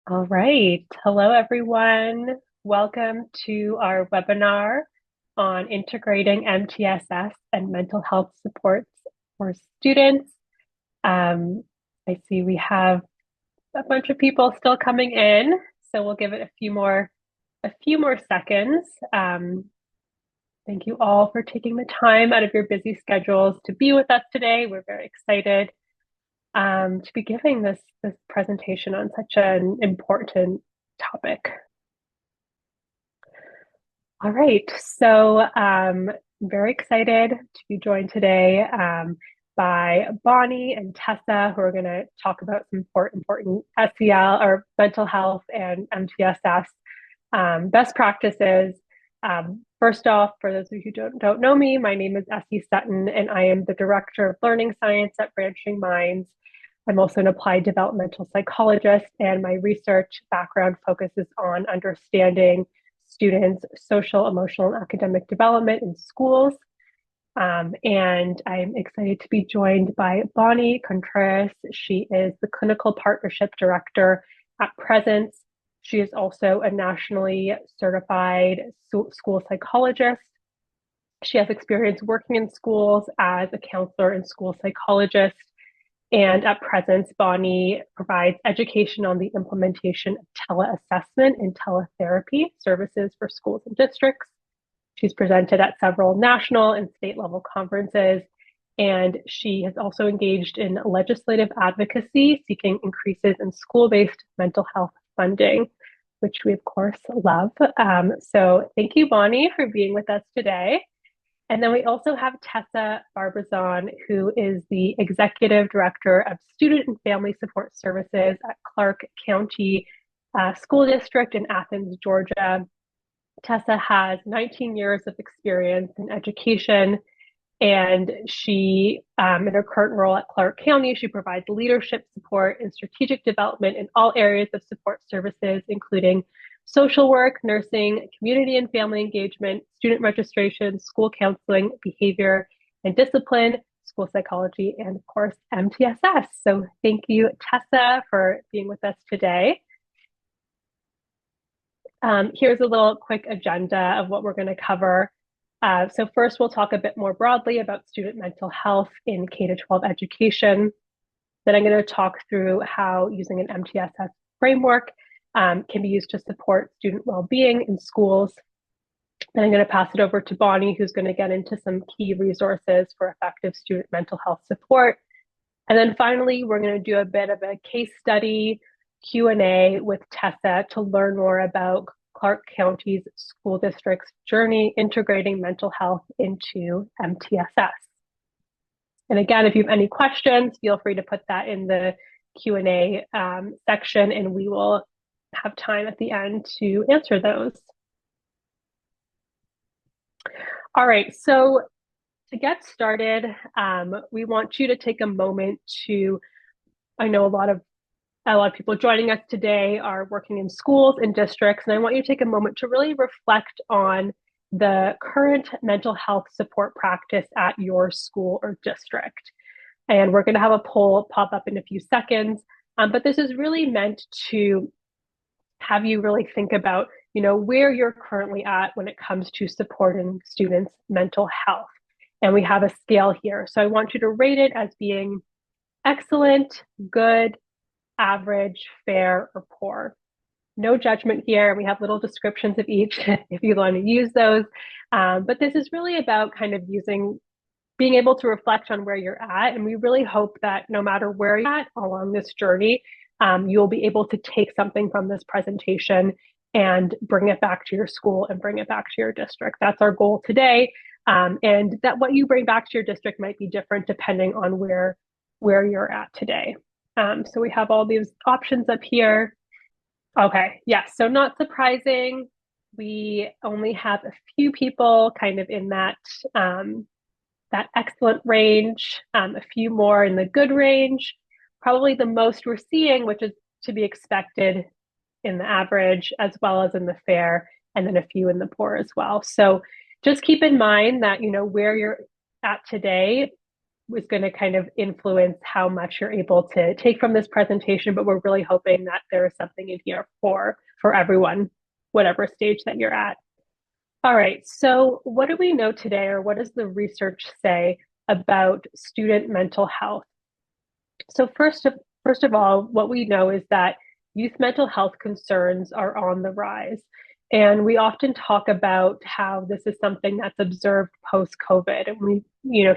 All right. Hello, everyone. Welcome to our webinar on integrating MTSS and mental health supports for students. Um, I see we have a bunch of people still coming in, so we'll give it a few more seconds. Thank you all for taking the time out of your busy schedules to be with us today. We're very excited to be giving this presentation on such an important topic. All right, so very excited to be joined today by Bonnie and Tessa, who are going to talk about some important SEL or mental health and MTSS best practices. First off, for those of you who don't know me, my name is Essie Sutton, and I am the Director of Learning Science at Branching Minds. I'm also an applied developmental psychologist, and my research background focuses on understanding students' social, emotional, and academic development in schools. And I'm excited to be joined by Bonnie Contreras. She is the Clinical Partnership Director at Presence. She is also a nationally certified school psychologist. She has experience working in schools as a counselor and school psychologist. And at Presence, Bonnie provides education on the implementation of teleassessment and teletherapy services for schools and districts. She's presented at several national and state level conferences, and she has also engaged in legislative advocacy seeking increases in school-based mental health funding, which we of course love. So thank you, Bonnie, for being with us today. And then we also have Tessa Barbazon, who is the Executive Director of Student and Family Support Services at Clark County School District in Athens, Georgia. Tessa has 19 years of experience in education, and she, in her current role at Clark County, she provides leadership support and strategic development in all areas of support services, including social work, nursing, community and family engagement, student registration, school counseling, behavior and discipline, school psychology, and of course, MTSS. So thank you, Tessa, for being with us today. Here's a little quick agenda of what we're going to cover. So first, we'll talk a bit more broadly about student mental health in K-12 education. Then I'm going to talk through how using an MTSS framework can be used to support student well-being in schools. Then I'm going to pass it over to Bonnie, who's going to get into some key resources for effective student mental health support. And then finally, we're going to do a bit of a case study Q&A with Tessa to learn more about Clark County's school district's journey integrating mental health into MTSS. And again, if you have any questions, feel free to put that in the Q&A section, and we will have time at the end to answer those. All right, so to get started, we want you to take a moment to, I know a lot of people joining us today are working in schools and districts, and I want you to take a moment to really reflect on the current mental health support practice at your school or district. And we're going to have a poll pop up in a few seconds, but this is really meant to have you really think about, where you're currently at when it comes to supporting students' mental health. And we have a scale here. So I want you to rate it as being excellent, good, average, fair, or poor. No judgment here. We have little descriptions of each if you want to use those. But this is really about kind of being able to reflect on where you're at. And we really hope that no matter where you're at along this journey, you'll be able to take something from this presentation and bring it back to your school and bring it back to your district. That's our goal today. And that what you bring back to your district might be different depending on where you're at today. So we have all these options up here. Okay, yes, so not surprising. We only have a few people kind of in that excellent range, a few more in the good range. Probably the most we're seeing, which is to be expected in the average, as well as in the fair, and then a few in the poor as well. So just keep in mind that, where you're at today is going to kind of influence how much you're able to take from this presentation, but we're really hoping that there is something in here for everyone, whatever stage that you're at. All right, so what do we know today, or what does the research say about student mental health? So first of all, what we know is that youth mental health concerns are on the rise. And we often talk about how this is something that's observed post-COVID. And we,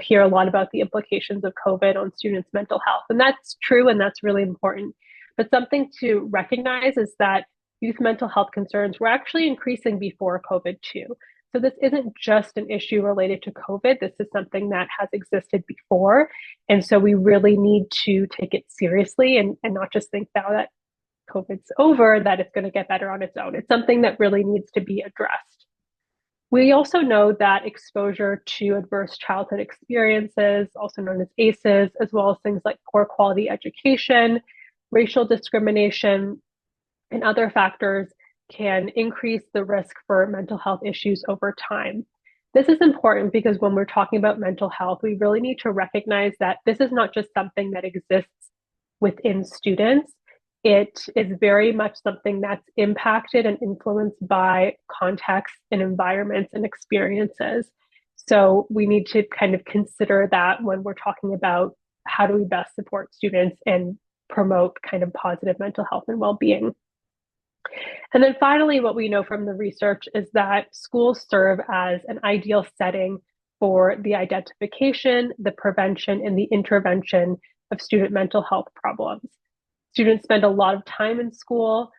hear a lot about the implications of COVID on students' mental health. And that's true, and that's really important. But something to recognize is that youth mental health concerns were actually increasing before COVID too. So this isn't just an issue related to COVID. This is something that has existed before. And so we really need to take it seriously and not just think now that COVID's over, that it's going to get better on its own. It's something that really needs to be addressed. We also know that exposure to adverse childhood experiences, also known as ACEs, as well as things like poor quality education, racial discrimination, and other factors can increase the risk for mental health issues over time. This is important because when we're talking about mental health, we really need to recognize that this is not just something that exists within students. It is very much something that's impacted and influenced by context and environments and experiences. So we need to kind of consider that when we're talking about how do we best support students and promote kind of positive mental health and well-being. And then finally, what we know from the research is that schools serve as an ideal setting for the identification, the prevention, and the intervention of student mental health problems. Students spend a lot of time in school.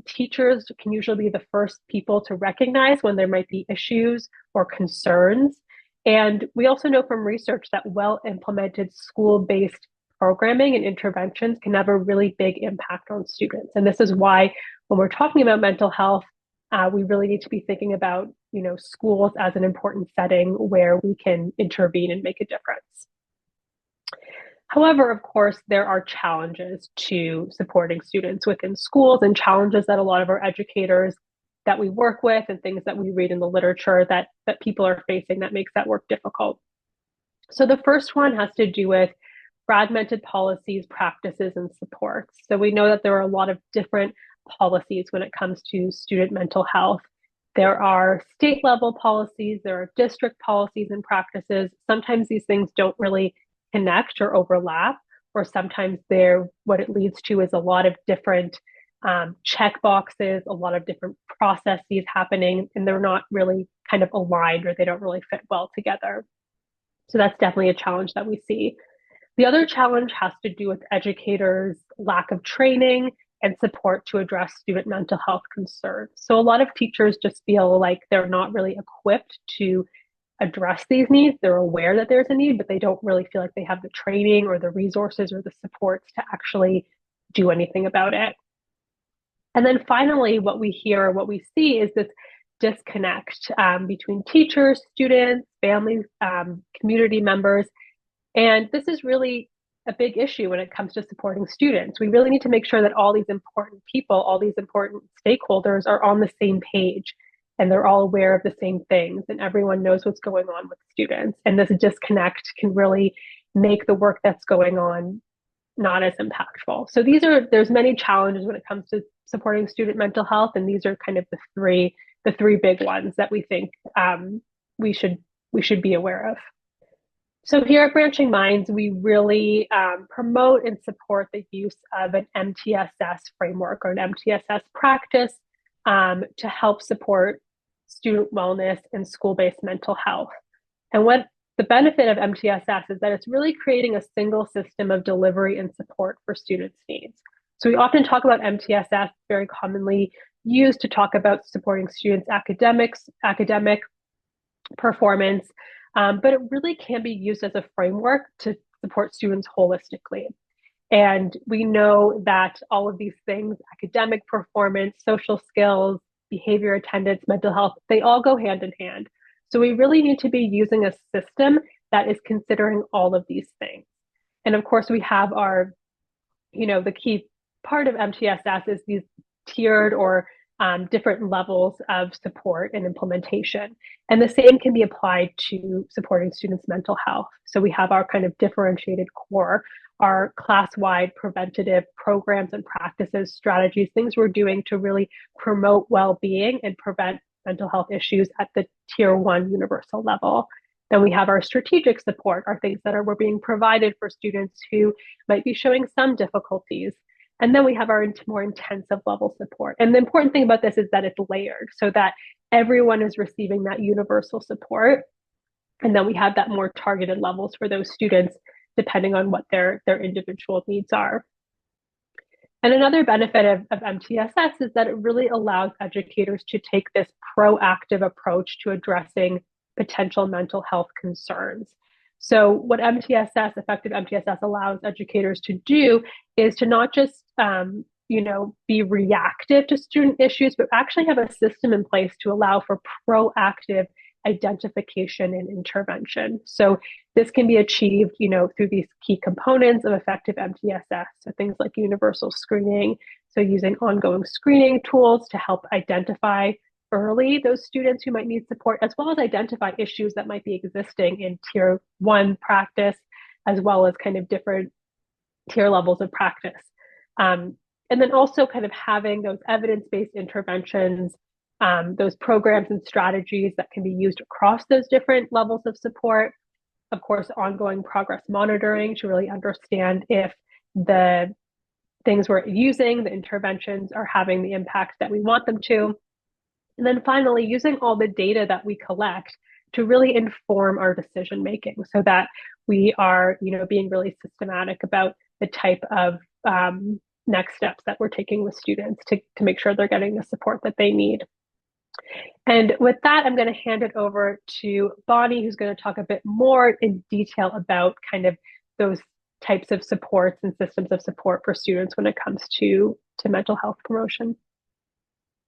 Teachers can usually be the first people to recognize when there might be issues or concerns. And we also know from research that well-implemented school-based programming and interventions can have a really big impact on students. And this is why when we're talking about mental health, we really need to be thinking about, schools as an important setting where we can intervene and make a difference. However, of course, there are challenges to supporting students within schools and challenges that a lot of our educators that we work with and things that we read in the literature that people are facing that makes that work difficult. So the first one has to do with fragmented policies, practices, and supports. So we know that there are a lot of different policies when it comes to student mental health. There are state level policies, there are district policies and practices. Sometimes these things don't really connect or overlap, or sometimes what it leads to is a lot of different check boxes, a lot of different processes happening, and they're not really kind of aligned or they don't really fit well together. So that's definitely a challenge that we see. The other challenge has to do with educators' lack of training and support to address student mental health concerns. So a lot of teachers just feel like they're not really equipped to address these needs. They're aware that there's a need, but they don't really feel like they have the training or the resources or the supports to actually do anything about it. And then finally, what we hear or what we see is this disconnect between teachers, students, families, community members. And this is really a big issue when it comes to supporting students. We really need to make sure that all these important people, all these important stakeholders are on the same page and they're all aware of the same things and everyone knows what's going on with students. And this disconnect can really make the work that's going on not as impactful. So there's many challenges when it comes to supporting student mental health, and these are kind of the three big ones that we think we should be aware of. So here at Branching Minds, we really promote and support the use of an MTSS framework or an MTSS practice to help support student wellness and school-based mental health. And what the benefit of MTSS is that it's really creating a single system of delivery and support for students' needs. So we often talk about MTSS, very commonly used to talk about supporting students' academic performance, but it really can be used as a framework to support students holistically. And we know that all of these things, academic performance, social skills, behavior, attendance, mental health, they all go hand in hand. So we really need to be using a system that is considering all of these things. And of course, we have our, the key part of MTSS is these tiered or different levels of support and implementation. And the same can be applied to supporting students' mental health. So we have our kind of differentiated core, our class-wide preventative programs and practices, strategies, things we're doing to really promote well-being and prevent mental health issues at the tier one universal level. Then we have our strategic support, our things that we're being provided for students who might be showing some difficulties. And then we have our more intensive level support. And the important thing about this is that it's layered so that everyone is receiving that universal support. And then we have that more targeted levels for those students, depending on what their individual needs are. And another benefit of MTSS is that it really allows educators to take this proactive approach to addressing potential mental health concerns. So what MTSS, effective MTSS, allows educators to do is to not just be reactive to student issues, but actually have a system in place to allow for proactive identification and intervention. So this can be achieved, through these key components of effective MTSS. So things like universal screening, so using ongoing screening tools to help identify early those students who might need support, as well as identify issues that might be existing in tier one practice, as well as kind of different tier levels of practice. And then also kind of having those evidence-based interventions, those programs and strategies that can be used across those different levels of support. Of course, ongoing progress monitoring to really understand if the things we're using, the interventions, are having the impact that we want them to. And then finally, using all the data that we collect to really inform our decision making so that we are, being really systematic about the type of next steps that we're taking with students to make sure they're getting the support that they need. And with that, I'm going to hand it over to Bonnie, who's going to talk a bit more in detail about kind of those types of supports and systems of support for students when it comes to mental health promotion.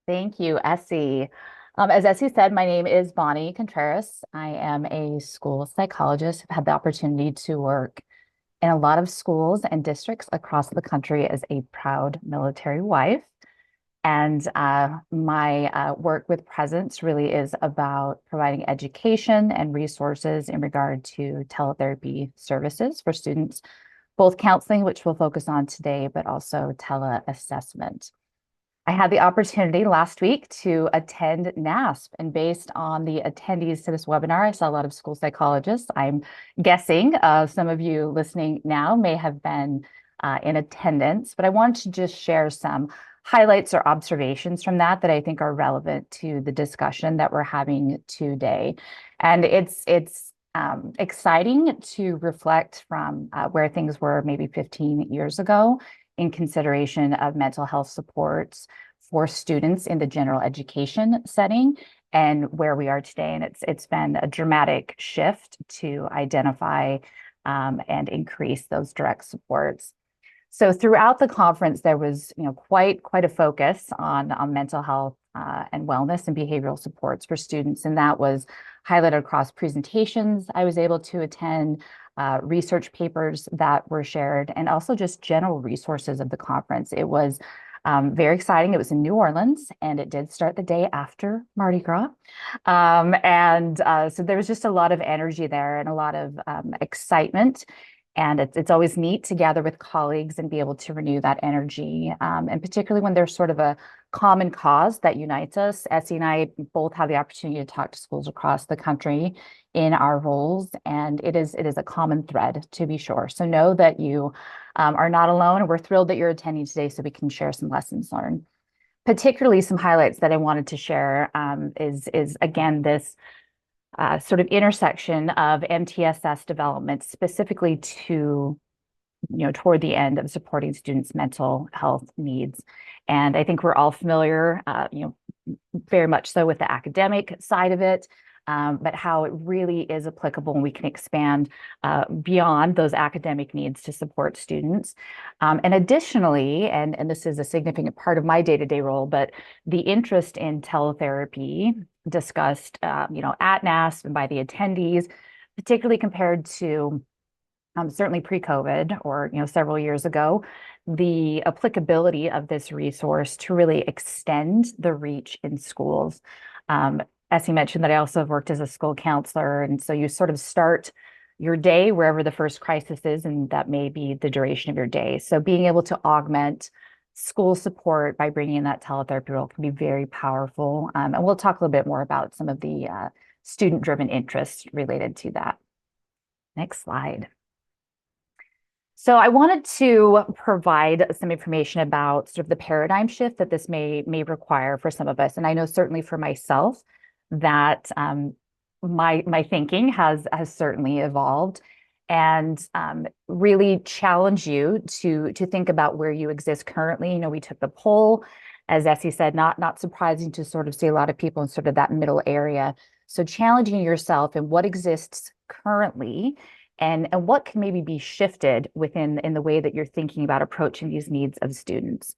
Thank you, Essie. As Essie said, my name is Bonnie Contreras. I am a school psychologist. I've had the opportunity to work in a lot of schools and districts across the country as a proud military wife. And my work with Presence really is about providing education and resources in regard to teletherapy services for students, both counseling, which we'll focus on today, but also tele-assessment. I had the opportunity last week to attend NASP, and based on the attendees to this webinar, I saw a lot of school psychologists. I'm guessing some of you listening now may have been in attendance, but I wanted to just share some highlights or observations from that I think are relevant to the discussion that we're having today. And it's exciting to reflect from where things were maybe 15 years ago in consideration of mental health supports for students in the general education setting and where we are today. And it's been a dramatic shift to identify and increase those direct supports. So throughout the conference, there was quite a focus on mental health and wellness and behavioral supports for students. And that was highlighted across presentations I was able to attend, research papers that were shared, and also just general resources of the conference. It was very exciting. It was in New Orleans, and it did start the day after Mardi Gras. So there was just a lot of energy there and a lot of excitement. And it's always neat to gather with colleagues and be able to renew that energy. And particularly when there's sort of a common cause that unites us. Essie and I both have the opportunity to talk to schools across the country in our roles, and it is a common thread, to be sure. So know that you are not alone, and we're thrilled that you're attending today so we can share some lessons learned. Particularly some highlights that I wanted to share is again this sort of intersection of MTSS development specifically to toward the end of supporting students' mental health needs. And I think we're all familiar, very much so with the academic side of it, but how it really is applicable and we can expand beyond those academic needs to support students. And additionally, and this is a significant part of my day-to-day role, but the interest in teletherapy discussed, at NASP and by the attendees, particularly compared to certainly pre-COVID or several years ago, the applicability of this resource to really extend the reach in schools. As you mentioned, that I also have worked as a school counselor, and so you sort of start your day wherever the first crisis is, and that may be the duration of your day. So being able to augment school support by bringing in that teletherapy role can be very powerful. And we'll talk a little bit more about some of the student-driven interests related to that. Next slide. So I wanted to provide some information about sort of the paradigm shift that this may require for some of us. And I know certainly for myself that my thinking has certainly evolved, and really challenge you to think about where you exist currently. You know, we took the poll, as Essie said, not surprising to sort of see a lot of people in sort of that middle area. So challenging yourself and what exists currently, and what can maybe be shifted within in the way that you're thinking about approaching these needs of students.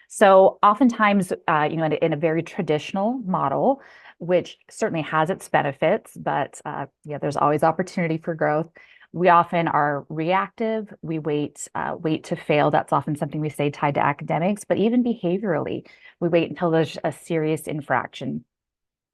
So oftentimes, you know, in a very traditional model, which certainly has its benefits, but yeah, there's always opportunity for growth. We often are reactive. We wait to fail. That's often something we say tied to academics, but even behaviorally, we wait until there's a serious infraction.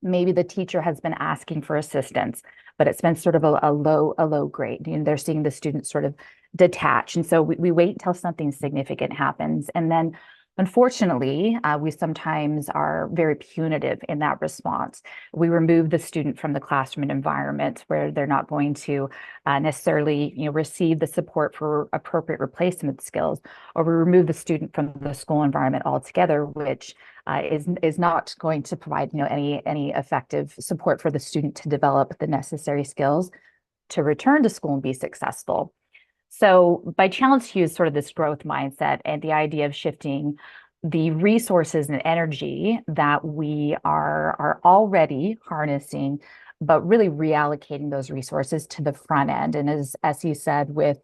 Maybe the teacher has been asking for assistance, but it's been sort of a low grade. You know, they're seeing the students sort of detach. And so we wait until something significant happens. And then unfortunately, we sometimes are very punitive in that response. We remove the student from the classroom environment where they're not going to necessarily, you know, receive the support for appropriate replacement skills, or we remove the student from the school environment altogether, which is not going to provide, you know, any effective support for the student to develop the necessary skills to return to school and be successful. So by challenge to use sort of this growth mindset and the idea of shifting the resources and energy that we are already harnessing, but really reallocating those resources to the front end. And as you said, with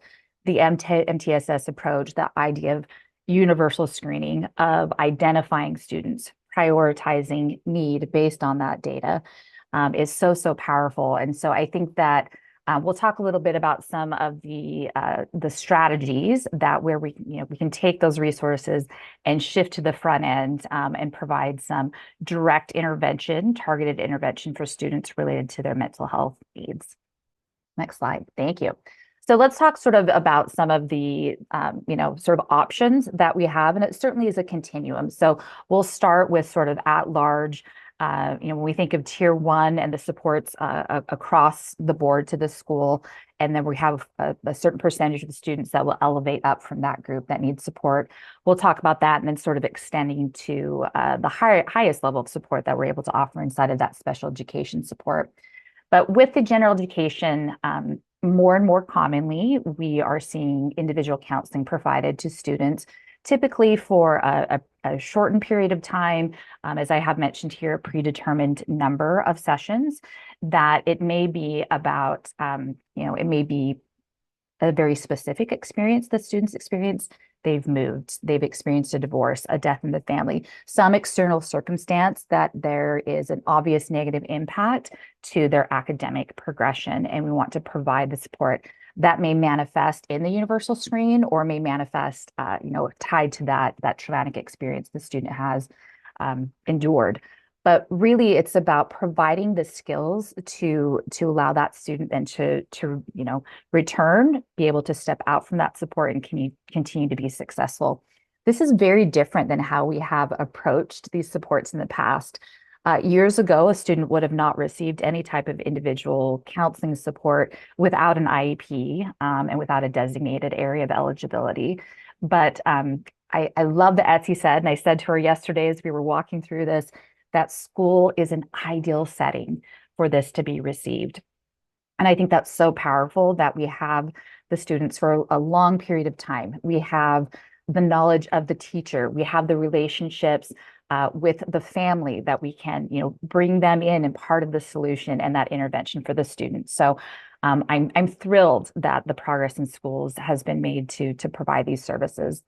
the MTSS approach, the idea of universal screening, of identifying students, prioritizing need based on that data, is so powerful. And so I think that we'll talk a little bit about some of the strategies that where we can take those resources and shift to the front end, and provide some direct intervention, targeted intervention for students related to their mental health needs. Next slide. Thank you. So let's talk sort of about some of the sort of options that we have, and it certainly is a continuum. So we'll start with sort of at large. When we think of tier one and the supports across the board to the school, and then we have a certain percentage of the students that will elevate up from that group that need support. We'll talk about that, and then sort of extending to the highest level of support that we're able to offer inside of that special education support. But with the general education, more and more commonly, we are seeing individual counseling provided to students, typically for a shortened period of time, as I have mentioned here, a predetermined number of sessions, that it may be about, it may be a very specific experience that students experience. They've moved, they've experienced a divorce, a death in the family, some external circumstance that there is an obvious negative impact to their academic progression. And we want to provide the support that may manifest in the universal screen, or may manifest, tied to that traumatic experience the student has endured. But really, it's about providing the skills to allow that student then to return, be able to step out from that support and continue to be successful. This is very different than how we have approached these supports in the past. Years ago, a student would have not received any type of individual counseling support without an IEP, and without a designated area of eligibility. But I love that Etsy said, and I said to her yesterday as we were walking through this, that school is an ideal setting for this to be received. And I think that's so powerful that we have the students for a long period of time. We have the knowledge of the teacher. We have the relationships with the family that we can, bring them in and part of the solution and that intervention for the students. So I'm thrilled that the progress in schools has been made to provide these services.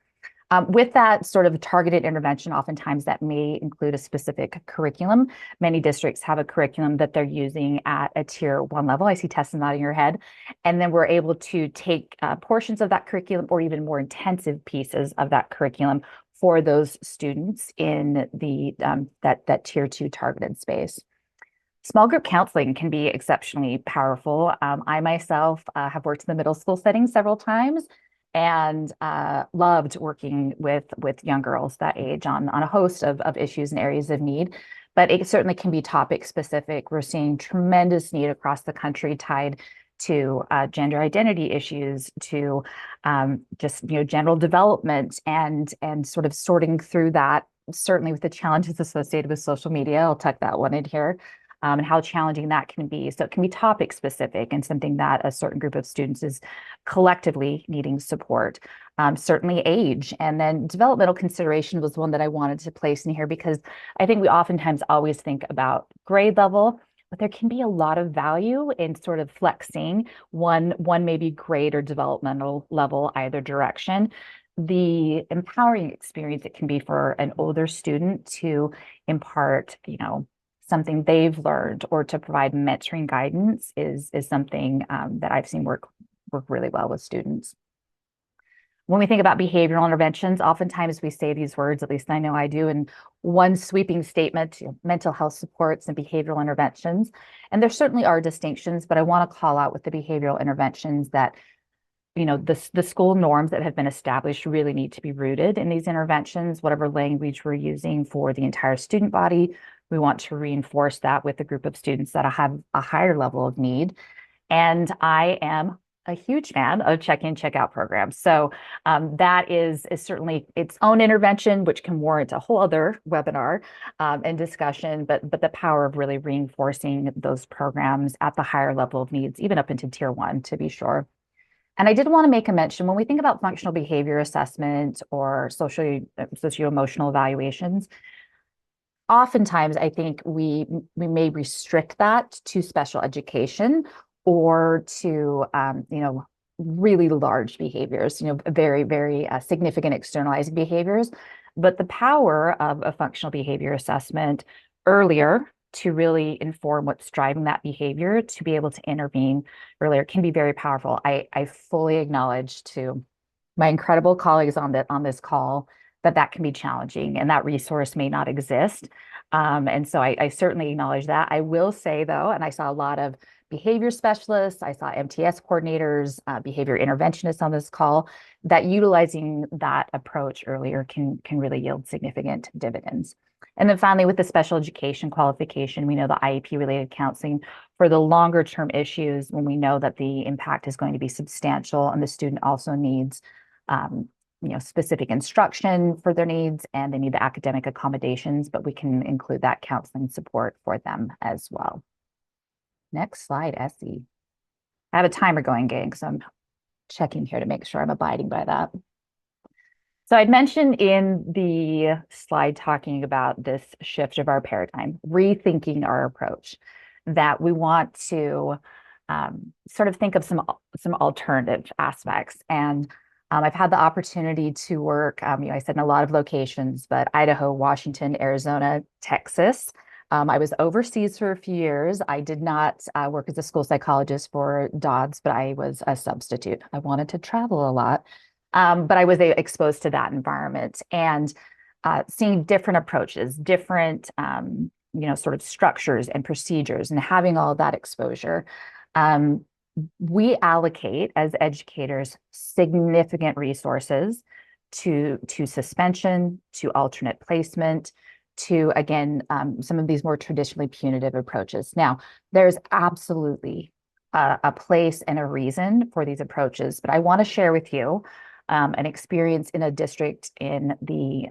With that sort of targeted intervention, oftentimes that may include a specific curriculum. Many districts have a curriculum that they're using at a tier 1 level. I see Tessa nodding her head. And then we're able to take portions of that curriculum or even more intensive pieces of that curriculum for those students in the that tier 2 targeted space. Small group counseling can be exceptionally powerful. I myself have worked in the middle school setting several times and loved working with young girls that age on a host of issues and areas of need. But it certainly can be topic specific. We're seeing tremendous need across the country tied to gender identity issues, to just general development and sort of sorting through that. Certainly with the challenges associated with social media, I'll tuck that one in here and how challenging that can be. So it can be topic specific and something that a certain group of students is collectively needing support. Certainly age, and then developmental consideration was one that I wanted to place in here because I think we oftentimes always think about grade level, but there can be a lot of value in sort of flexing one maybe grade or developmental level either direction. The empowering experience it can be for an older student to impart, something they've learned or to provide mentoring guidance is something that I've seen work really well with students. When we think about behavioral interventions, oftentimes we say these words, at least I know I do, in one sweeping statement, mental health supports and behavioral interventions. And there certainly are distinctions, but I want to call out with the behavioral interventions that the school norms that have been established really need to be rooted in these interventions, whatever language we're using for the entire student body. We want to reinforce that with a group of students that have a higher level of need. And I am a huge fan of check-in, check-out programs. So that is certainly its own intervention, which can warrant a whole other webinar and discussion, but the power of really reinforcing those programs at the higher level of needs, even up into tier 1, to be sure. And I did want to make a mention when we think about functional behavior assessment or socio-emotional evaluations, oftentimes I think we may restrict that to special education or to really large behaviors, very, very significant externalizing behaviors. But the power of a functional behavior assessment earlier to really inform what's driving that behavior, to be able to intervene earlier can be very powerful. I fully acknowledge to my incredible colleagues on this call that can be challenging and that resource may not exist. And so I certainly acknowledge that. I will say though, and I saw a lot of behavior specialists, I saw MTS coordinators, behavior interventionists on this call, that utilizing that approach earlier can really yield significant dividends. And then finally, with the special education qualification, we know the IEP related counseling for the longer term issues when we know that the impact is going to be substantial and the student also needs specific instruction for their needs and they need the academic accommodations, but we can include that counseling support for them as well. Next slide, Essie. I have a timer going, gang, so I'm checking here to make sure I'm abiding by that. So I'd mentioned in the slide talking about this shift of our paradigm, rethinking our approach, that we want to sort of think of some alternative aspects. And I've had the opportunity to work, I said in a lot of locations, but Idaho, Washington, Arizona, Texas. I was overseas for a few years. I did not work as a school psychologist for Dodds, but I was a substitute. I wanted to travel a lot, but I was exposed to that environment and seeing different approaches, different, sort of structures and procedures and having all of that exposure. We allocate as educators significant resources to suspension, to alternate placement, to, again, some of these more traditionally punitive approaches. Now, there's absolutely a place and a reason for these approaches, but I want to share with you an experience in a district in the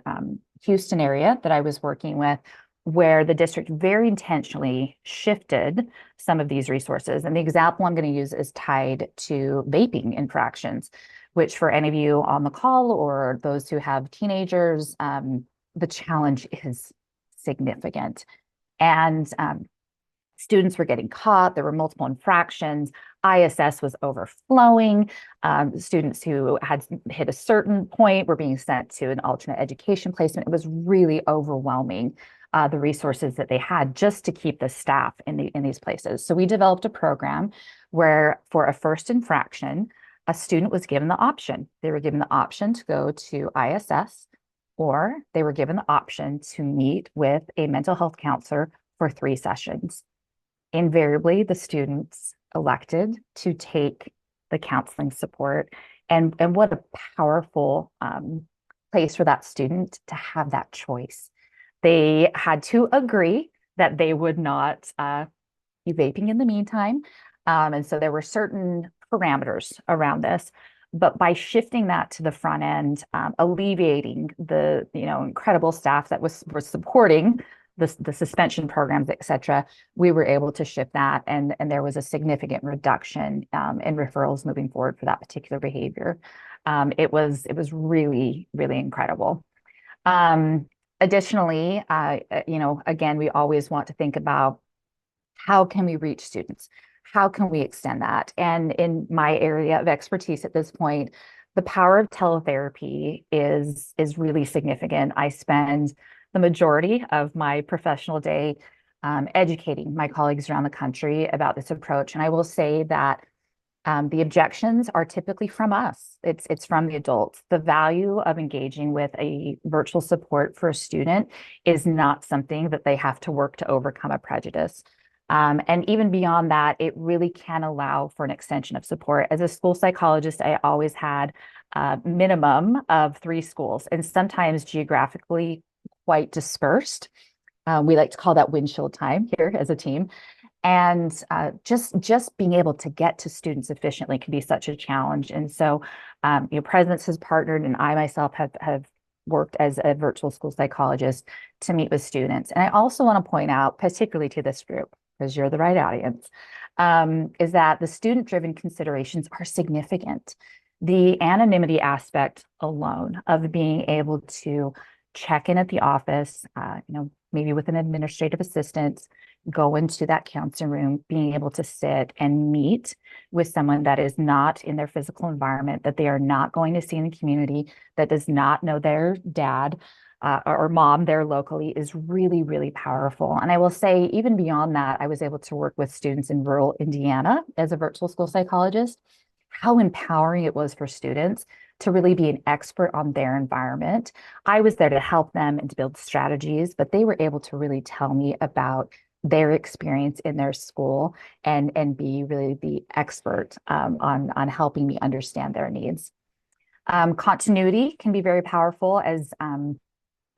Houston area that I was working with, where the district very intentionally shifted some of these resources. And the example I'm going to use is tied to vaping infractions, which for any of you on the call or those who have teenagers, the challenge is significant. And Students were getting caught. There were multiple infractions. ISS was overflowing. Students who had hit a certain point were being sent to an alternate education placement. It was really overwhelming, the resources that they had just to keep the staff in these places. So we developed a program where for a first infraction, a student was given the option. They were given the option to go to ISS, or they were given the option to meet with a mental health counselor for 3 sessions. Invariably, the students elected to take the counseling support. And what a powerful place for that student to have that choice. They had to agree that they would not be vaping in the meantime. And so there were certain parameters around this. But by shifting that to the front end, alleviating the incredible staff that was supporting the suspension programs, et cetera, we were able to shift that, and there was a significant reduction in referrals moving forward for that particular behavior. It was really, really incredible. Additionally, again, we always want to think about how can we reach students? How can we extend that? And in my area of expertise at this point, the power of teletherapy is really significant. I spend the majority of my professional day educating my colleagues around the country about this approach. And I will say that the objections are typically from us. It's from the adults. The value of engaging with a virtual support for a student is not something that they have to work to overcome a prejudice. And even beyond that, it really can allow for an extension of support. As a school psychologist, I always had a minimum of 3 schools, and sometimes geographically quite dispersed. We like to call that windshield time here as a team. And just being able to get to students efficiently can be such a challenge. And so, Presidents has partnered, and I myself have worked as a virtual school psychologist to meet with students. And I also want to point out, particularly to this group, because you're the right audience, is that the student-driven considerations are significant. The anonymity aspect alone of being able to check in at the office, maybe with an administrative assistant, go into that counseling room, being able to sit and meet with someone that is not in their physical environment, that they are not going to see in the community, that does not know their dad or mom there locally, is really, really powerful. And I will say, even beyond that, I was able to work with students in rural Indiana as a virtual school psychologist. How empowering it was for students to really be an expert on their environment. I was there to help them and to build strategies, but they were able to really tell me about their experience in their school and be really the expert on helping me understand their needs. Continuity can be very powerful. As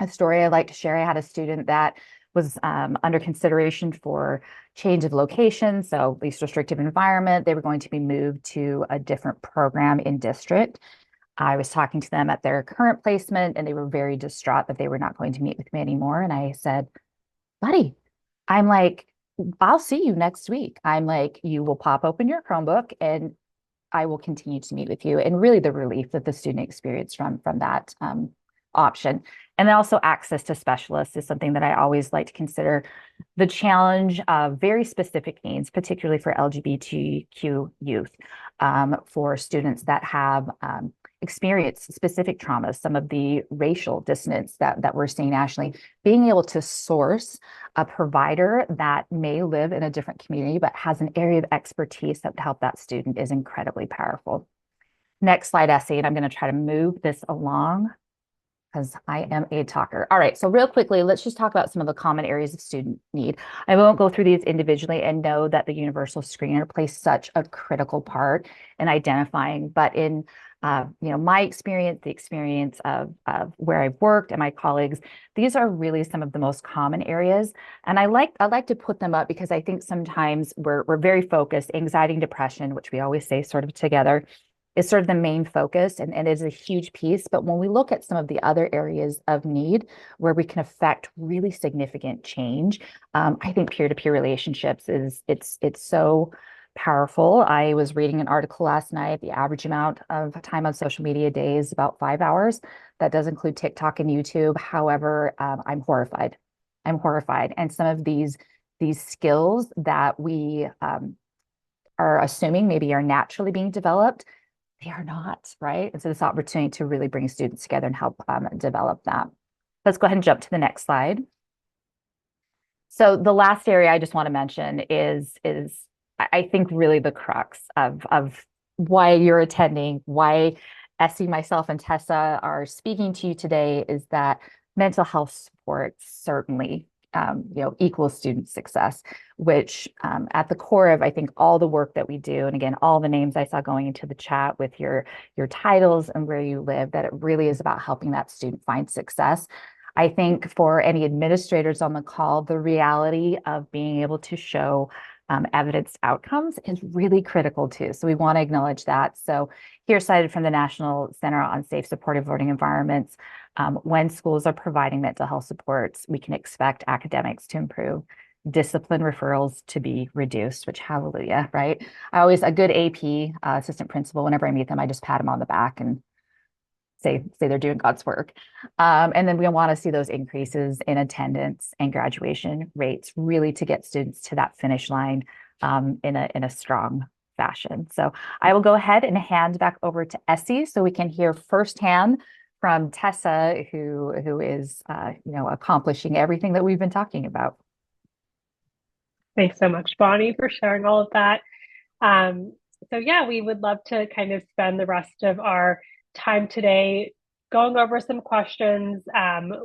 a story I like to share, I had a student that was under consideration for change of location, so least restrictive environment. They were going to be moved to a different program in district. I was talking to them at their current placement, and they were very distraught that they were not going to meet with me anymore. And I said, buddy, I'm like, I'll see you next week. I'm like, you will pop open your Chromebook and I will continue to meet with you. And really the relief that the student experienced from that option. And then also access to specialists is something that I always like to consider. The challenge of very specific needs, particularly for LGBTQ youth, for students that have experienced specific traumas, some of the racial dissonance that we're seeing nationally, being able to source a provider that may live in a different community but has an area of expertise that would help that student is incredibly powerful. Next slide, Essie, and I'm going to try to move this along because I am a talker. All right, so real quickly, let's just talk about some of the common areas of student need. I won't go through these individually, and know that the universal screener plays such a critical part in identifying, but in my experience, the experience of where I've worked and my colleagues, these are really some of the most common areas. And I like to put them up because I think sometimes we're very focused. Anxiety and depression, which we always say sort of together, is sort of the main focus and is a huge piece. But when we look at some of the other areas of need where we can affect really significant change, I think peer-to-peer relationships it's so powerful. I was reading an article last night. The average amount of time on social media a day is about 5 hours. That does include TikTok and YouTube. However, I'm horrified. And some of these these skills that we are assuming maybe are naturally being developed, they are not, right? And so this opportunity to really bring students together and help develop that. Let's go ahead and jump to the next slide. So the last area I just want to mention is I think really the crux of why you're attending, why Essie, myself, and Tessa are speaking to you today is that mental health support certainly equals student success, which at the core of I think all the work that we do, and again, all the names I saw going into the chat with your titles and where you live, that it really is about helping that student find success. I think for any administrators on the call, the reality of being able to show evidenced outcomes is really critical too. So we want to acknowledge that. So here cited from the National Center on Safe Supportive Learning Environments, when schools are providing mental health supports, we can expect academics to improve, discipline referrals to be reduced, which hallelujah, right? A good AP assistant principal, whenever I meet them, I just pat them on the back and say they're doing God's work. And then we want to see those increases in attendance and graduation rates really to get students to that finish line in a strong fashion. So I will go ahead and hand back over to Essie so we can hear firsthand from Tessa, who is accomplishing everything that we've been talking about. Thanks so much, Bonnie, for sharing all of that. So yeah, we would love to kind of spend the rest of our time today going over some questions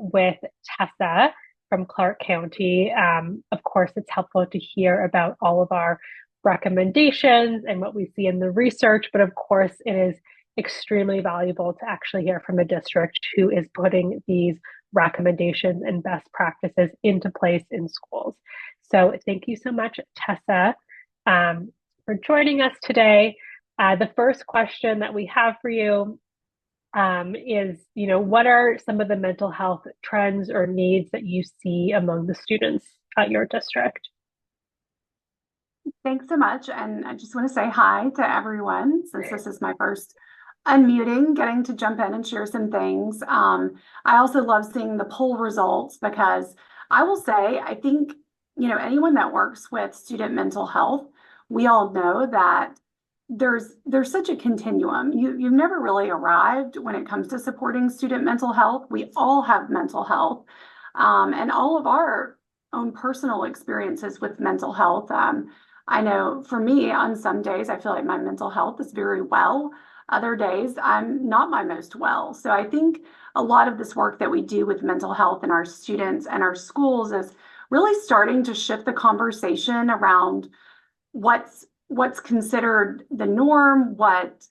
with Tessa from Clark County. Of course, it's helpful to hear about all of our recommendations and what we see in the research, but of course, it is extremely valuable to actually hear from a district who is putting these recommendations and best practices into place in schools. So thank you so much, Tessa, for joining us today. The first question that we have for you is, what are some of the mental health trends or needs that you see among the students at your district? Thanks so much. And I just want to say hi to everyone since this is my first unmuting, getting to jump in and share some things. I also love seeing the poll results because I will say, I think, anyone that works with student mental health, we all know that there's such a continuum. You've never really arrived when it comes to supporting student mental health. We all have mental health and all of our own personal experiences with mental health. I know for me, on some days, I feel like my mental health is very well. Other days, I'm not my most well. So I think a lot of this work that we do with mental health in our students and our schools is really starting to shift the conversation around what's considered the norm, what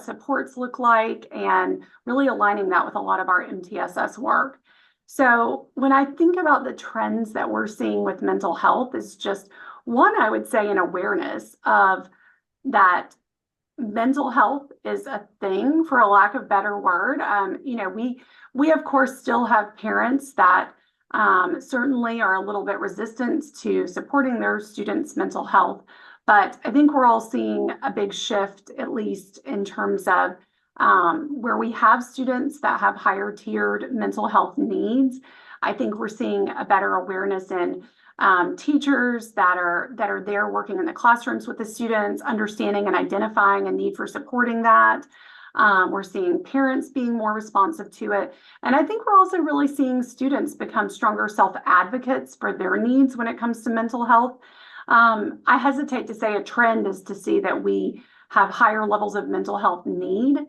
supports look like, and really aligning that with a lot of our MTSS work. So when I think about the trends that we're seeing with mental health is just one, I would say, an awareness of that mental health is a thing, for a lack of better word. We of course still have parents that certainly are a little bit resistant to supporting their students' mental health. But I think we're all seeing a big shift, at least in terms of where we have students that have higher tiered mental health needs. I think we're seeing a better awareness in teachers that are there working in the classrooms with the students, understanding and identifying a need for supporting that. We're seeing parents being more responsive to it. And I think we're also really seeing students become stronger self-advocates for their needs when it comes to mental health. I hesitate to say a trend is to see that we have higher levels of mental health need.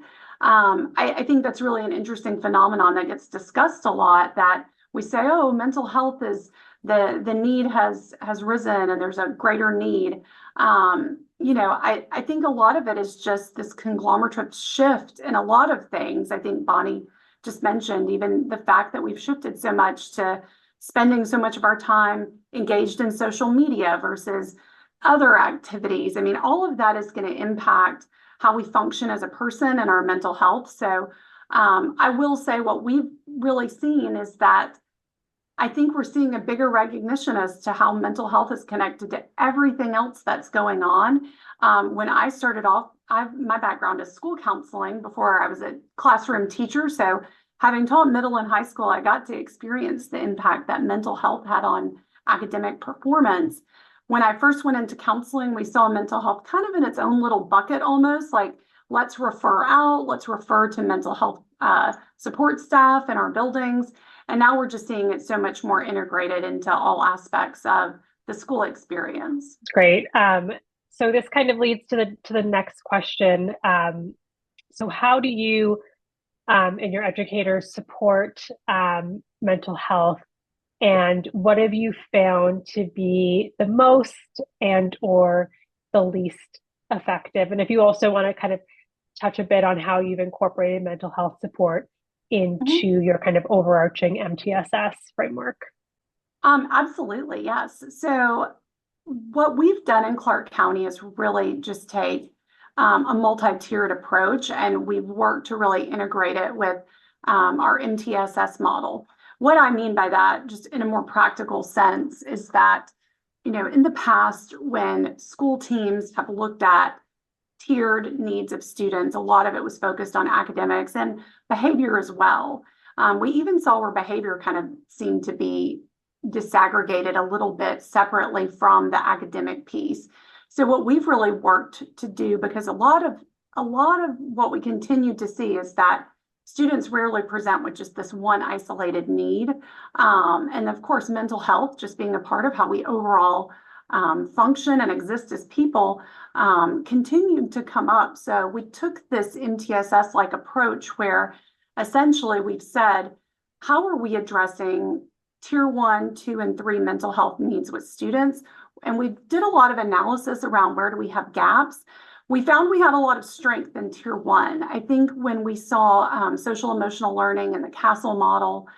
I think that's really an interesting phenomenon that gets discussed a lot, that we say, oh, mental health is the need has risen and there's a greater need. I think a lot of it is just this conglomerate shift in a lot of things. I think Bonnie just mentioned even the fact that we've shifted so much to spending so much of our time engaged in social media versus other activities. I mean, all of that is going to impact how we function as a person and our mental health. So I will say what we've really seen is that I think we're seeing a bigger recognition as to how mental health is connected to everything else that's going on. When I started off, my background is school counseling before I was a classroom teacher. So having taught middle and high school, I got to experience the impact that mental health had on academic performance. When I first went into counseling, we saw mental health kind of in its own little bucket almost, like let's refer to mental health support staff in our buildings. And now we're just seeing it so much more integrated into all aspects of the school experience. Great. So this kind of leads to the next question. So how do you and your educators support mental health, and what have you found to be the most and or the least effective? And if you also want to kind of touch a bit on how you've incorporated mental health support into your kind of overarching MTSS framework. Absolutely, yes. So what we've done in Clark County is really just take a multi-tiered approach, and we've worked to really integrate it with our MTSS model. What I mean by that, just in a more practical sense, is that, in the past, when school teams have looked at tiered needs of students, a lot of it was focused on academics and behavior as well. We even saw where behavior kind of seemed to be disaggregated a little bit separately from the academic piece. So what we've really worked to do, because a lot of what we continue to see is that students rarely present with just this one isolated need. And of course, mental health, just being a part of how we overall function and exist as people, continued to come up. So we took this MTSS-like approach where essentially we've said, how are we addressing tier 1, 2, and 3 mental health needs with students? And we did a lot of analysis around where do we have gaps. We found we had a lot of strength in tier 1. I think when we saw social emotional learning and the Castle model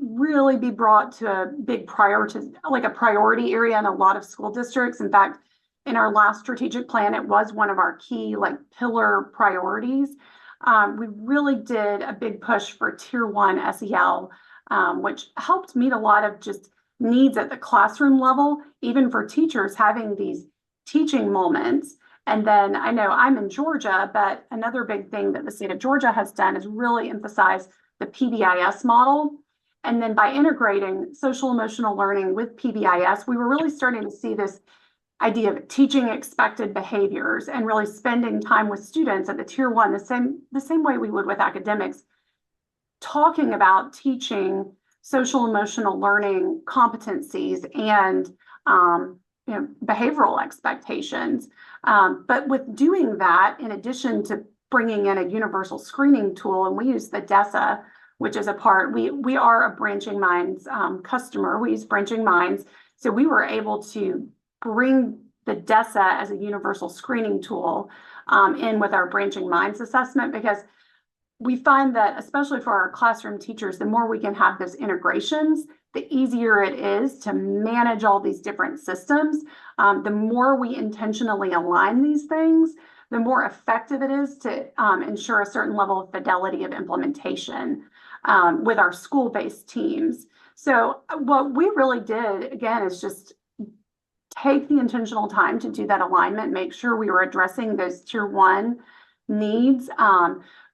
really be brought to a big priority area in a lot of school districts. In fact, in our last strategic plan, it was one of our key pillar priorities. We really did a big push for tier 1 SEL, which helped meet a lot of just needs at the classroom level, even for teachers having these teaching moments. And then I know I'm in Georgia, but another big thing that the state of Georgia has done is really emphasize the PBIS model. And then by integrating social emotional learning with PBIS, we were really starting to see this idea of teaching expected behaviors and really spending time with students at the tier 1, the same way we would with academics, talking about teaching social emotional learning competencies and behavioral expectations. But with doing that, in addition to bringing in a universal screening tool, and we use the DESA, which is we are a Branching Minds customer. We use Branching Minds. So we were able to bring the DESA as a universal screening tool in with our Branching Minds assessment, because we find that, especially for our classroom teachers, the more we can have those integrations, the easier it is to manage all these different systems. The more we intentionally align these things, the more effective it is to ensure a certain level of fidelity of implementation with our school-based teams. So what we really did, again, is just take the intentional time to do that alignment, make sure we were addressing those tier 1 needs.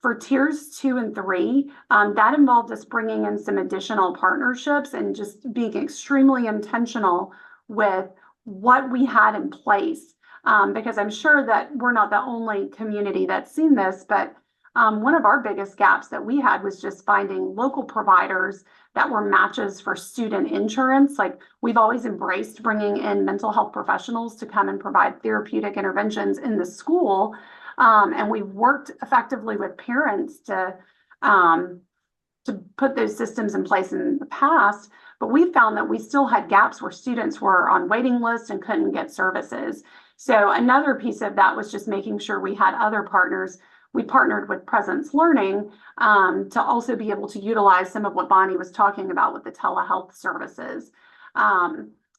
For tiers 2 and 3, that involved us bringing in some additional partnerships and just being extremely intentional with what we had in place. Because I'm sure that we're not the only community that's seen this, but one of our biggest gaps that we had was just finding local providers that were matches for student insurance. We've always embraced bringing in mental health professionals to come and provide therapeutic interventions in the school. And we've worked effectively with parents to put those systems in place in the past, but we found that we still had gaps where students were on waiting lists and couldn't get services. So another piece of that was just making sure we had other partners. We partnered with Presence Learning to also be able to utilize some of what Bonnie was talking about with the telehealth services.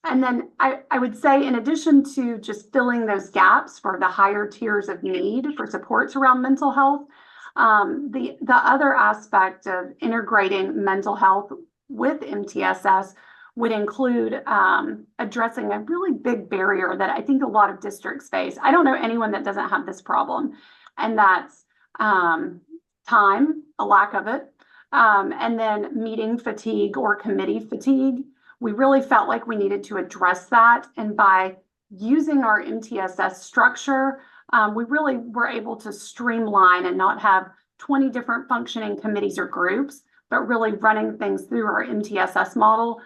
And then I would say, in addition to just filling those gaps for the higher tiers of need for supports around mental health, the other aspect of integrating mental health with MTSS would include addressing a really big barrier that I think a lot of districts face. I don't know anyone that doesn't have this problem, and that's time, a lack of it, and then meeting fatigue or committee fatigue. we really felt like we needed to address that. And by using our MTSS structure, we really were able to streamline and not have 20 different functioning committees or groups, but really running things through our MTSS model,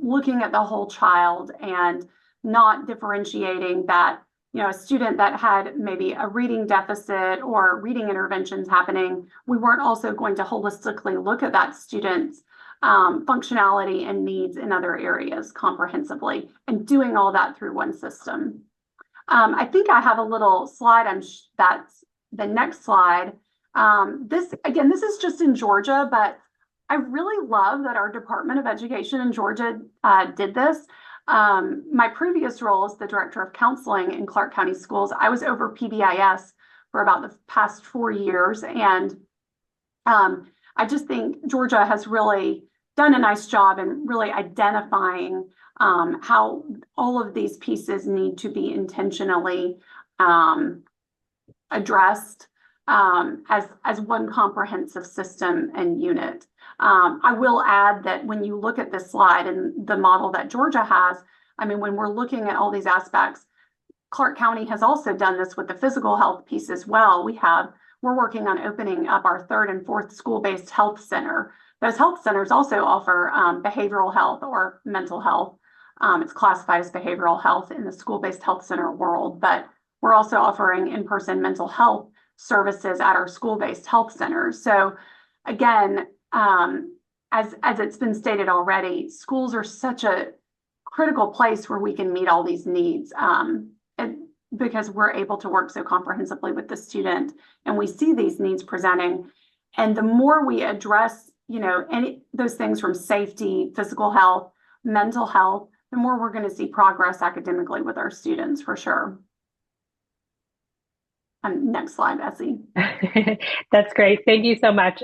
looking at the whole child and not differentiating that, a student that had maybe a reading deficit or reading interventions happening, we weren't also going to holistically look at that student's functionality and needs in other areas comprehensively, and doing all that through one system. I think I have a little slide. That's the next slide. This is just in Georgia, but I really love that our Department of Education in Georgia did this. My previous role as the Director of Counseling in Clark County Schools, I was over PBIS for about the past 4 years. And I just think Georgia has really done a nice job in really identifying how all of these pieces need to be intentionally addressed as one comprehensive system and unit. I will add that when you look at this slide and the model that Georgia has, when we're looking at all these aspects, Clark County has also done this with the physical health piece as well. We're working on opening up our 3rd and 4th school-based health center. Those health centers also offer behavioral health or mental health. It's classified as behavioral health in the school-based health center world, but we're also offering in-person mental health services at our school-based health centers. So again, as it's been stated already, schools are such a critical place where we can meet all these needs, because we're able to work so comprehensively with the student and we see these needs presenting. And the more we address, those things from safety, physical health, mental health, the more we're going to see progress academically with our students for sure. Next slide, Essie. That's great. Thank you so much.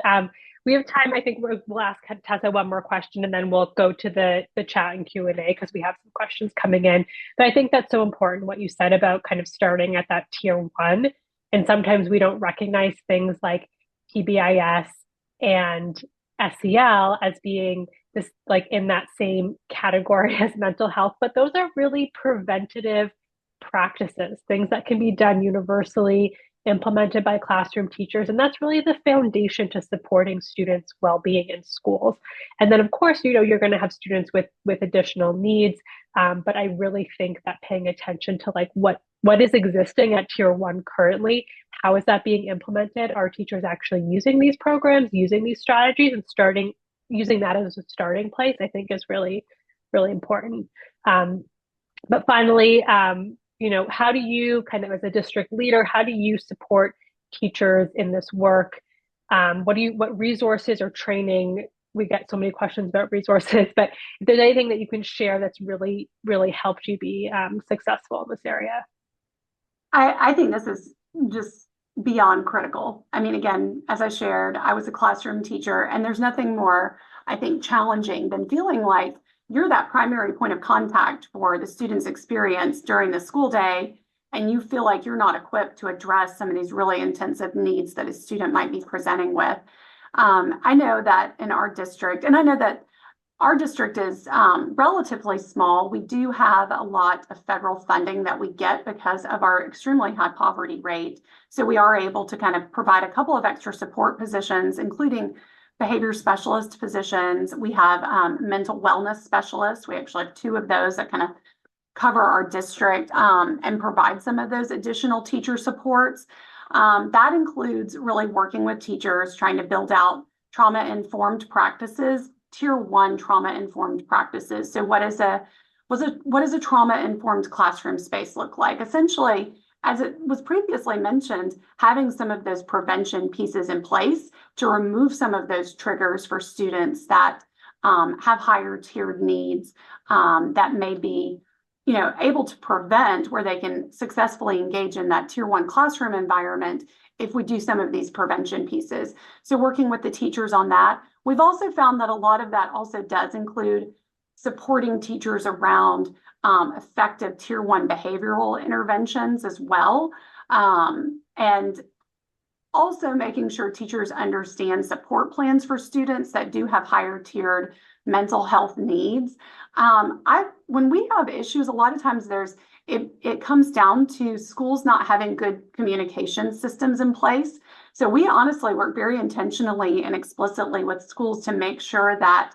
We have time. I think we'll ask Tessa one more question and then we'll go to the chat and Q&A because we have some questions coming in. But I think that's so important what you said about kind of starting at that tier 1. And sometimes we don't recognize things like PBIS and SEL as being this like in that same category as mental health, but those are really preventative practices, things that can be done universally, implemented by classroom teachers. And that's really the foundation to supporting students' well-being in schools. And then, of course, you're going to have students with additional needs. But I really think that paying attention to like what is existing at tier 1 currently, how is that being implemented? Are teachers actually using these programs, using these strategies, and using that as a starting place, I think is really, really important. But finally, how do you kind of as a district leader, how do you support teachers in this work? What resources or training? We get so many questions about resources, but if there's anything that you can share that's really, really helped you be successful in this area. I think this is just beyond critical. Again, as I shared, I was a classroom teacher, and there's nothing more, I think, challenging than feeling like you're that primary point of contact for the student's experience during the school day, and you feel like you're not equipped to address some of these really intensive needs that a student might be presenting with. I know that in our district, and I know that our district is relatively small. We do have a lot of federal funding that we get because of our extremely high poverty rate. So we are able to kind of provide a couple of extra support positions, including behavior specialist positions. We have mental wellness specialists. We actually have 2 of those that kind of cover our district and provide some of those additional teacher supports. That includes really working with teachers, trying to build out trauma-informed practices, tier 1 trauma-informed practices. So what does a trauma-informed classroom space look like? Essentially, as it was previously mentioned, having some of those prevention pieces in place to remove some of those triggers for students that have higher tiered needs that may be able to prevent, where they can successfully engage in that tier 1 classroom environment if we do some of these prevention pieces. So working with the teachers on that. We've also found that a lot of that also does include supporting teachers around effective tier 1 behavioral interventions as well. And Also making sure teachers understand support plans for students that do have higher tiered mental health needs. When we have issues, a lot of times it comes down to schools not having good communication systems in place. So we honestly work very intentionally and explicitly with schools to make sure that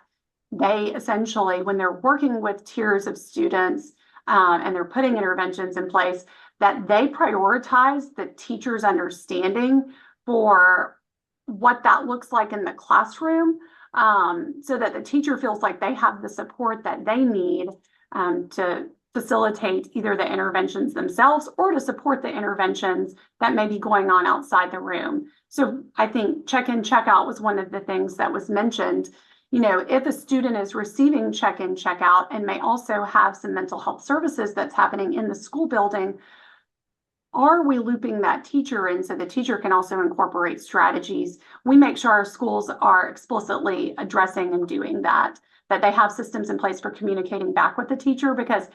they essentially, when they're working with tiers of students and they're putting interventions in place, that they prioritize the teacher's understanding for what that looks like in the classroom, so that the teacher feels like they have the support that they need to facilitate either the interventions themselves or to support the interventions that may be going on outside the room. So I think check-in, check-out was one of the things that was mentioned. You know, if a student is receiving check-in, check-out and may also have some mental health services that's happening in the school building, are we looping that teacher in so the teacher can also incorporate strategies? We make sure our schools are explicitly addressing and doing that they have systems in place for communicating back with the teacher, because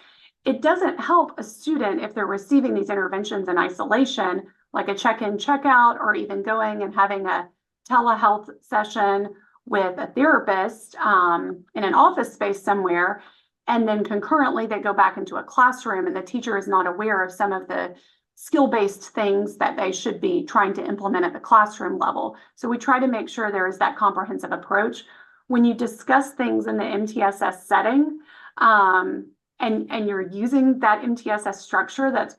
it doesn't help a student if they're receiving these interventions in isolation, like a check-in, check-out, or even going and having a telehealth session with a therapist in an office space somewhere, and then concurrently they go back into a classroom and the teacher is not aware of some of the skill-based things that they should be trying to implement at the classroom level. So we try to make sure there is that comprehensive approach. When you discuss things in the MTSS setting, and you're using that MTSS structure that's,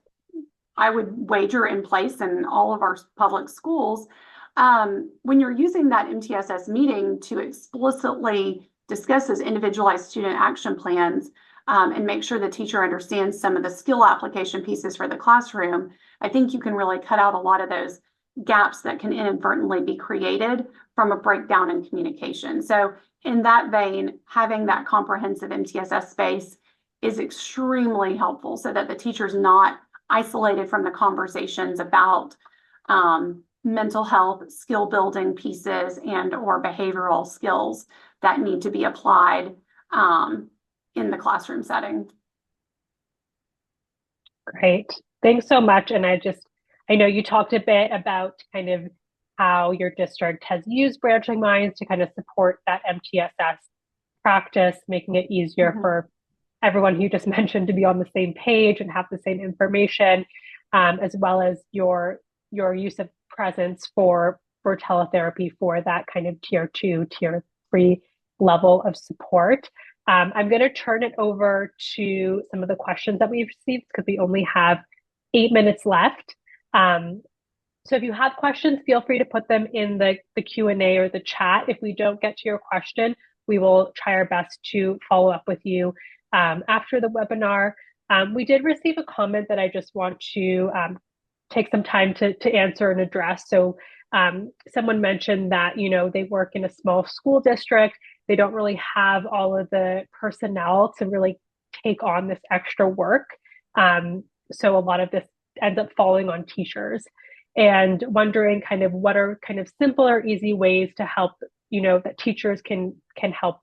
I would wager, in place in all of our public schools, when you're using that MTSS meeting to explicitly discuss those individualized student action plans, and make sure the teacher understands some of the skill application pieces for the classroom, I think you can really cut out a lot of those gaps that can inadvertently be created from a breakdown in communication. So in that vein, having that comprehensive MTSS space is extremely helpful so that the teacher's not isolated from the conversations about mental health, skill building pieces, and or behavioral skills that need to be applied in the classroom setting. Great. Thanks so much. And I know you talked a bit about kind of how your district has used branching minds to kind of support that MTSS practice, making it easier for everyone who you just mentioned to be on the same page and have the same information, as well as your use of presence for teletherapy for that kind of tier 2, tier 3 level of support. I'm going to turn it over to some of the questions that we've received because we only have 8 minutes left. So if you have questions, feel free to put them in the Q&A or the chat. If we don't get to your question, we will try our best to follow up with you after the webinar. We did receive a comment that I just want to take some time to answer and address. So someone mentioned that, you know, they work in a small school district. They don't really have all of the personnel to really take on this extra work. So a lot of this ends up falling on teachers, and wondering kind of what are kind of simple or easy ways to help, you know, that teachers can help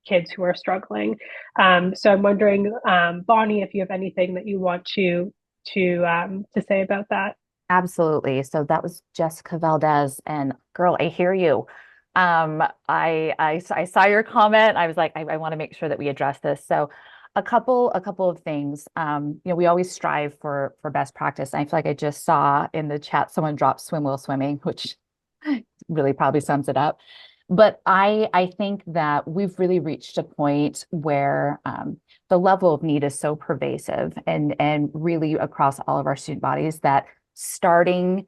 kids who are struggling. So I'm wondering, Bonnie, if you have anything that you want to say about that. Absolutely. So that was Jessica Valdez, and girl, I hear you. I saw your comment. I was like, I want to make sure that we address this. So a couple of things. You know, we always strive for best practice. And I feel like I just saw in the chat someone dropped swim while swimming, which really probably sums it up. But I think that we've really reached a point where the level of need is so pervasive and really across all of our student bodies that starting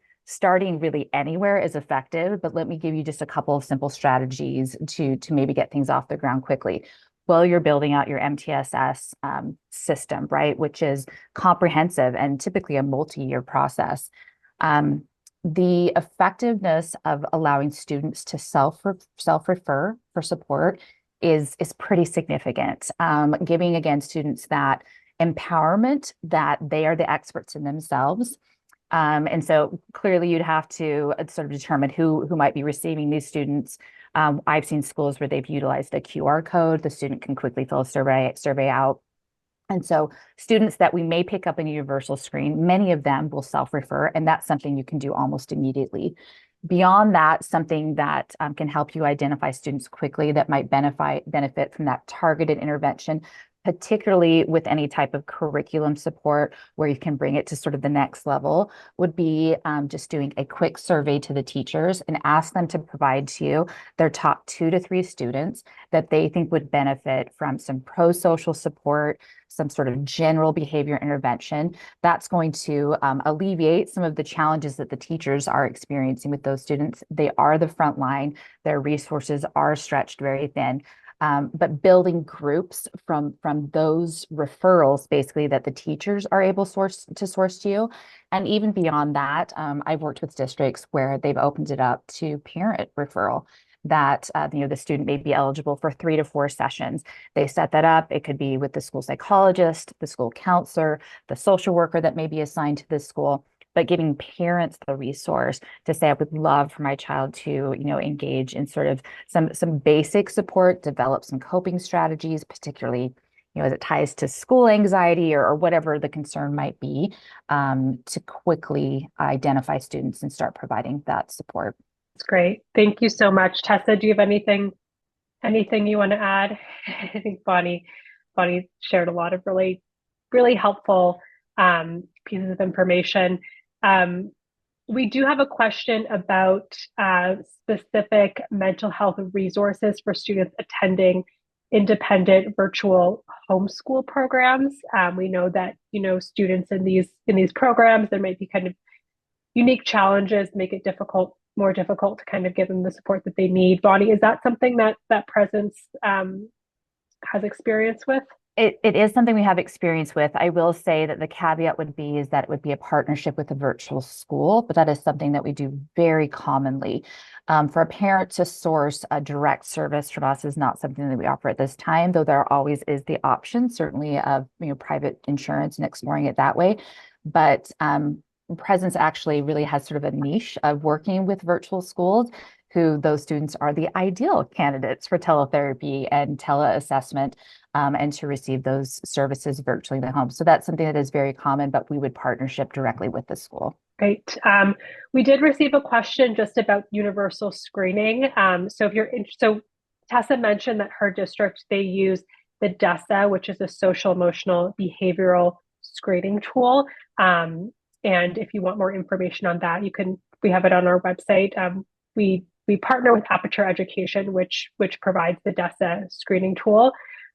really anywhere is effective. But let me give you just a couple of simple strategies to maybe get things off the ground quickly. Well, you're building out your MTSS system, right, which is comprehensive and typically a multi-year process. The effectiveness of allowing students to self-refer for support is pretty significant. Giving, again, students that empowerment that they are the experts in themselves. And so clearly you'd have to sort of determine who might be receiving these students. I've seen schools where they've utilized a QR code. The student can quickly fill a survey out. And so students that we may pick up in a universal screen, many of them will self-refer, and that's something you can do almost immediately. Beyond that, something that can help you identify students quickly that might benefit from that targeted intervention, particularly with any type of curriculum support where you can bring it to sort of the next level, would be just doing a quick survey to the teachers and ask them to provide to you their top 2 to 3 students that they think would benefit from some pro-social support, some sort of general behavior intervention. That's going to alleviate some of the challenges that the teachers are experiencing with those students. They are the front line. Their resources are stretched very thin. But building groups from those referrals, basically, that the teachers are able source to you. And even beyond that, I've worked with districts where they've opened it up to parent referral, that the student may be eligible for 3 to 4 sessions. They set that up. It could be with the school psychologist, the school counselor, the social worker that may be assigned to this school, but giving parents the resource to say, I would love for my child to, engage in sort of some basic support, develop some coping strategies, particularly, as it ties to school anxiety or whatever the concern might be, to quickly identify students and start providing that support. That's great. Thank you so much. Tessa, do you have anything you want to add? I think Bonnie shared a lot of really helpful pieces of information. We do have a question about specific mental health resources for students attending independent virtual homeschool programs. We know that students in these programs, there might be kind of unique challenges, make it more difficult to kind of give them the support that they need. Bonnie, is that something that Presence has experience with? It is something we have experience with. I will say that the caveat would be is that it would be a partnership with a virtual school, but that is something that we do very commonly. For a parent to source a direct service from us is not something that we offer at this time, though there always is the option, certainly, of private insurance and exploring it that way. But Presence actually really has sort of a niche of working with virtual schools, who those students are the ideal candidates for teletherapy and teleassessment, and to receive those services virtually in the home. So that's something that is very common, but we would partnership directly with the school. Great. We did receive a question just about universal screening. So Tessa mentioned that her district, they use the DESA, which is a social emotional behavioral screening tool. And if you want more information on that, we have it on our website. We partner with Aperture Education, which provides the DESA screening tool.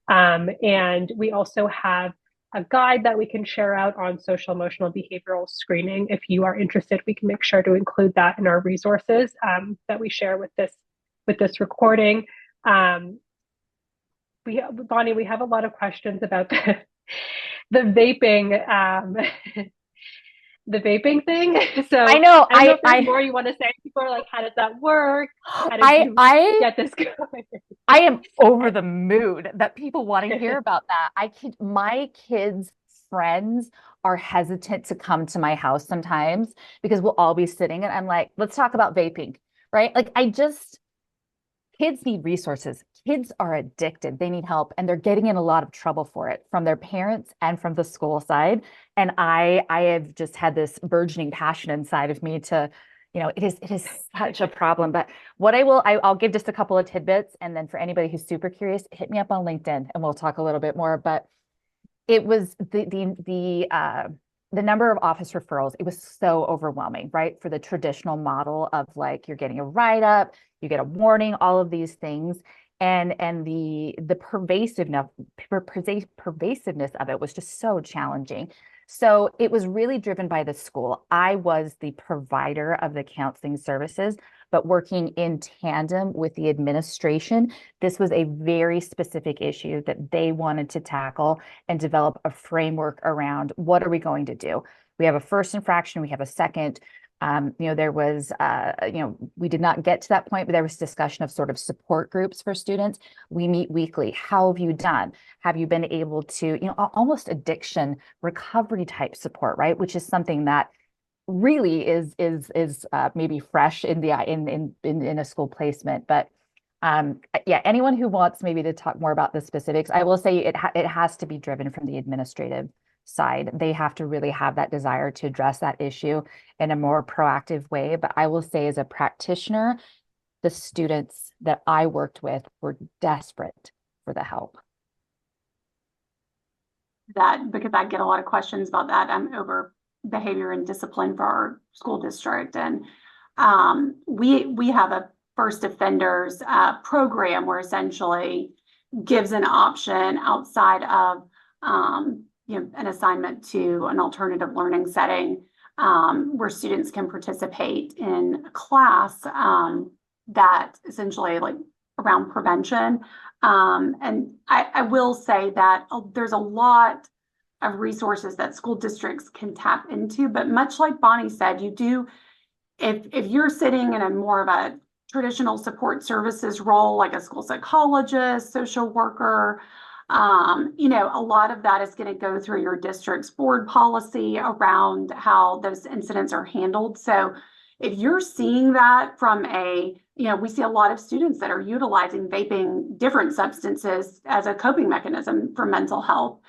And we also have a guide that we can share out on social emotional behavioral screening. If you are interested, we can make sure to include that in our resources that we share with this recording. Bonnie, we have a lot of questions about the vaping. The vaping thing. So I know. I don't know if there's more you want to say. People are like, how does that work? How did you get this going? I am over the moon that people want to hear about that. My kids' friends are hesitant to come to my house sometimes because we'll all be sitting and I'm like, let's talk about vaping, right? Like kids need resources. Kids are addicted. They need help, and they're getting in a lot of trouble for it from their parents and from the school side. And I have just had this burgeoning passion inside of me to, it is such a problem. But what I'll give just a couple of tidbits, and then for anybody who's super curious, hit me up on LinkedIn and we'll talk a little bit more. But it was the number of office referrals, it was so overwhelming, right? For the traditional model of like, you're getting a write-up, you get a warning, all of these things. And the pervasiveness of it was just so challenging. So it was really driven by the school. I was the provider of the counseling services, but working in tandem with the administration. This was a very specific issue that they wanted to tackle and develop a framework around. What are we going to do? We have a first infraction, we have a second. There was, we did not get to that point, but there was discussion of sort of support groups for students. We meet weekly. How have you done? Have you been able to, almost addiction recovery type support, right? Which is something that really is maybe fresh in a school placement. But yeah, anyone who wants maybe to talk more about the specifics, I will say it has to be driven from the administrative side. They have to really have that desire to address that issue in a more proactive way. But I will say, as a practitioner, the students that I worked with were desperate for the help. That because I get a lot of questions about that. I'm over behavior and discipline for our school district, and we have a first offenders program where essentially gives an option outside of an assignment to an alternative learning setting where students can participate in a class that essentially like around prevention. And I will say that there's a lot of resources that school districts can tap into, but much like Bonnie said, if you're sitting in a more of a traditional support services role, like a school psychologist, social worker, a lot of that is going to go through your district's board policy around how those incidents are handled. So if you're seeing that from we see a lot of students that are utilizing vaping, different substances as a coping mechanism for mental health.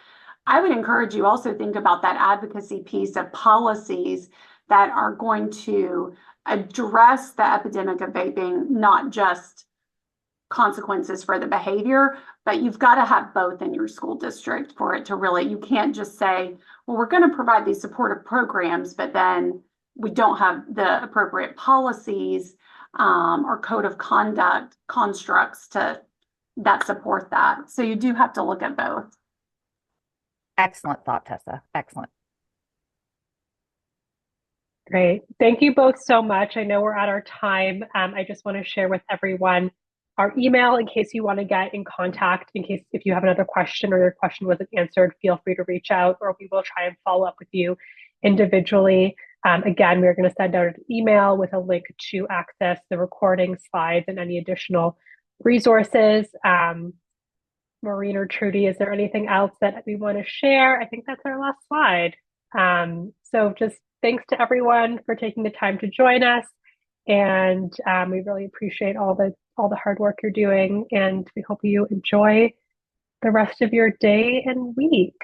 I would encourage you also think about that advocacy piece of policies that are going to address the epidemic of vaping, not just consequences for the behavior, but you've got to have both in your school district for it to really, you can't just say, well, we're going to provide these supportive programs, but then we don't have the appropriate policies or code of conduct constructs that support that. So you do have to look at both. Excellent thought, Tessa. Excellent. Great. Thank you both so much. I know we're at our time. I just want to share with everyone our email in case you want to get in contact, in case if you have another question or your question wasn't answered, feel free to reach out or we will try and follow up with you individually. Again, we're going to send out an email with a link to access the recording, slides, and any additional resources. Maureen or Trudy, is there anything else that we want to share? I think that's our last slide. So just thanks to everyone for taking the time to join us. And we really appreciate all the hard work you're doing. And we hope you enjoy the rest of your day and week.